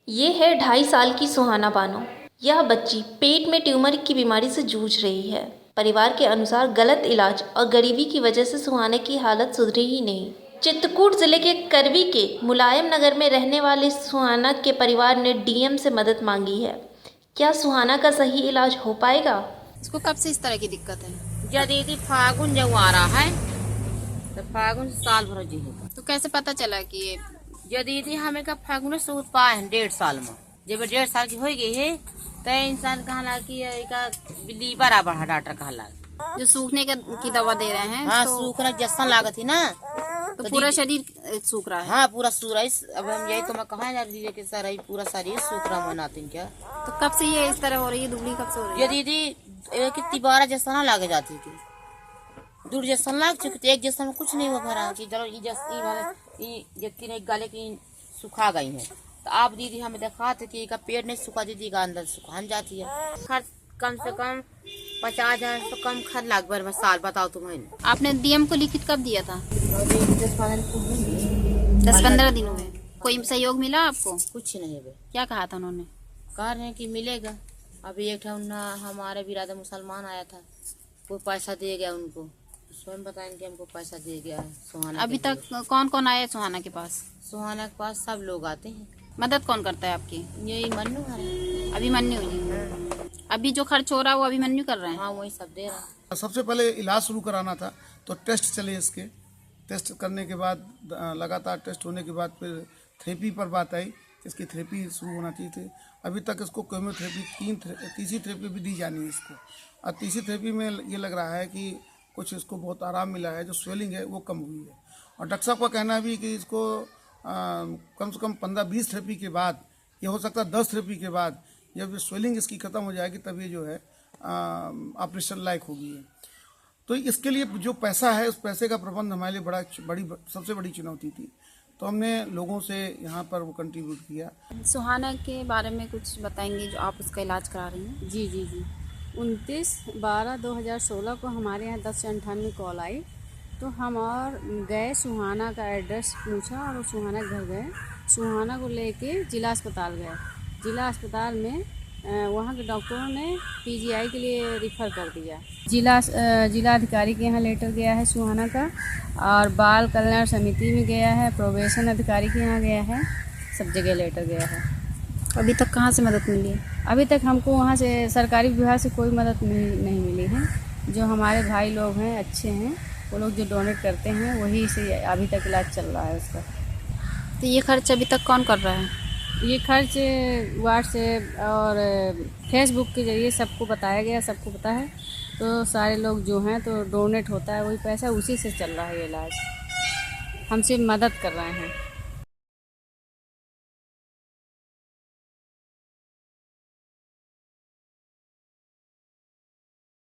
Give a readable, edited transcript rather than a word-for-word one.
ये है 2.5 साल की सुहाना बानो। यह बच्ची पेट में ट्यूमर की बीमारी से जूझ रही है। परिवार के अनुसार गलत इलाज और गरीबी की वजह से सुहाना की हालत सुधरी ही नहीं। चित्रकूट जिले के करवी के मुलायम नगर में रहने वाले सुहाना के परिवार ने डीएम से मदद मांगी है। क्या सुहाना का सही इलाज हो पाएगा? इसको कब से इस तरह की दिक्कत है? दीदी फागुन जब आ रहा है तो फागुन साल भर जी है। तो कैसे पता चला कि ये जो दीदी हमें का फागुन सूत पा है 1.5 साल में। जब 1.5 साल की हो गई है तो इंसान कहला कि का लीवर आ बढ़ा डॉक्टर कहला जो सूखने की दवा दे रहे हैं? हाँ तो सूखना जैसा लागत थी ना तो पूरा शरीर सूख रहा है? हाँ पूरा सूरा। अब हम यही तो मैं कहा यार दीदी के सारा पूरा शरीर सूख रहा मनाती क्या। तो कब से ये इस तरह हो रही है? दुबली कब से हो रही ये है? दीदी कितनी बारह जैसा ना लागे जाती थी, दूर जैसा लाग चुकी थी। एक जैसा में कुछ नहीं हुआ भरा कि चलो ये नहीं गाले की सुखा गई है। तो आप दीदी हमें दिखा थे कि इसका पेट नहीं सूखा, दीदी का अंदर सुखान जाती है। खर्च कम से कम 50,000 तो कम खर्च लाग भर में साल। बताओ तुम्हें। आपने डीएम को लिखित कब दिया था? 10-15 दिन हुए। कोई सहयोग मिला आपको? कुछ नहीं है। क्या कहा था उन्होंने? कह रहे हैं कि मिलेगा। अभी एक हमारे बिरादर मुसलमान आया था, वो पैसा दे गया उनको। स्वयं बताएंगे हमको पैसा दे गया है सुहाना। अभी तक कौन कौन आया सुहाना के पास? सुहाना के पास सब लोग आते हैं। मदद कौन करता है आपकी? यही मन्नू है। अभिमन्यु जी। अभी जो खर्च हो रहा है वो अभिमन्यु कर रहे हैं? हाँ वही सब दे रहा है। सबसे पहले इलाज शुरू कराना था तो टेस्ट चले इसके। टेस्ट करने के बाद लगातार टेस्ट होने के बाद फिर थेरेपी पर बात आई कि इसकी थेरेपी शुरू होना चाहिए थी। अभी तक इसको केमोथेरेपी तीसरी थेरेपी भी दी जानी है इसको। और तीसरी थेरेपी में ये लग रहा है कि कुछ इसको बहुत आराम मिला है, जो स्वेलिंग है वो कम हुई है। और डॉक्टर साहब का कहना भी कि इसको कम से कम 15-20 थेरेपी के बाद, ये हो सकता है 10 थेरेपी के बाद, जब स्वेलिंग इसकी ख़त्म हो जाएगी तब ये जो है ऑपरेशन लायक होगी। तो इसके लिए जो पैसा है उस पैसे का प्रबंध हमारे लिए सबसे बड़ी चुनौती थी। तो हमने लोगों से यहाँ पर वो कंट्रीब्यूट किया। सुहाना के बारे में कुछ बताएंगे जो आप उसका इलाज करा रही हैं? जी 29/12/2016 को हमारे यहाँ 10 से 98 कॉल आई। तो हम और गए, सुहाना का एड्रेस पूछा और सुहाना के घर गए। सुहाना को लेके जिला अस्पताल गए। जिला अस्पताल में वहाँ के डॉक्टरों ने पीजीआई के लिए रिफ़र कर दिया। जिला अधिकारी के यहाँ लेटर गया है सुहाना का, और बाल कल्याण समिति में गया है, प्रोबेशन अधिकारी के यहाँ गया है, सब जगह लेटर गया है। अभी तक कहाँ से मदद मिली है? अभी तक हमको वहाँ से सरकारी विभाग से कोई मदद नहीं मिली है। जो हमारे भाई लोग हैं अच्छे हैं, वो लोग जो डोनेट करते हैं वही से अभी तक इलाज चल रहा है उसका। तो ये खर्च अभी तक कौन कर रहा है? ये खर्च व्हाट्सएप और फेसबुक के ज़रिए सबको बताया गया, सबको पता है। तो सारे लोग जो हैं तो डोनेट होता है वही पैसा, उसी से चल रहा है ये इलाज। हमसे मदद कर रहे हैं।